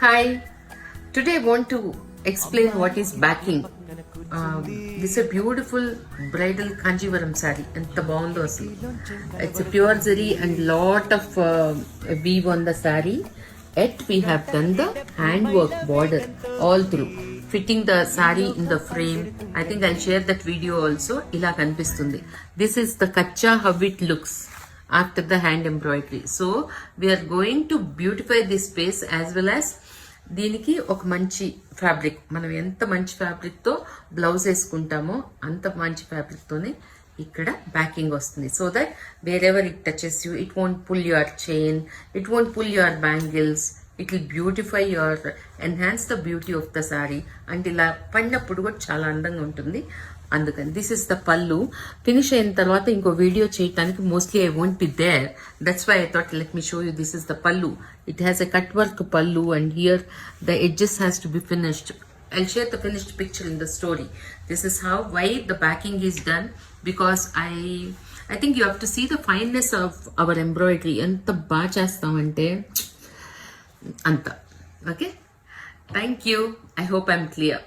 Hi, today I want to explain what is backing. This is a beautiful bridal Kanjivaram saree and tabaundo asli. It's a pure zari and lot of weave on the saree. Yet we have done the handwork border all through. Fitting the saree in the frame. I think I'll share that video also. Ila kanipistundi. This is the kacha how it looks after the hand embroidery. So we are going to beautify this space as well as దీనికి ఒక మంచి fabric, మనం ఎంత మంచి ఫ్యాబ్రిక్తో blouse వేసుకుంటామో అంత మంచి ఫ్యాబ్రిక్తోనే ఇక్కడ backing వస్తుంది. So that wherever it touches you, it won't pull your chain, it won't pull your bangles, it will beautify your, enhance the beauty of the sari. And ఇలా పడినప్పుడు కూడా చాలా అందంగా ఉంటుంది. అందుకని this is the pallu. Finish అయిన తర్వాత ఇంకో వీడియో చేయడానికి mostly I won't be there, that's why I thought let me show you. This is the pallu. It has a cut work పళ్ళు and here the edges has to be finished. I'll share the finished picture in the story. This is how, why the backing is done, because I think you have to see the fineness of our embroidery. Anta baa chestamante anta. Okay, thank you. I hope I'm clear.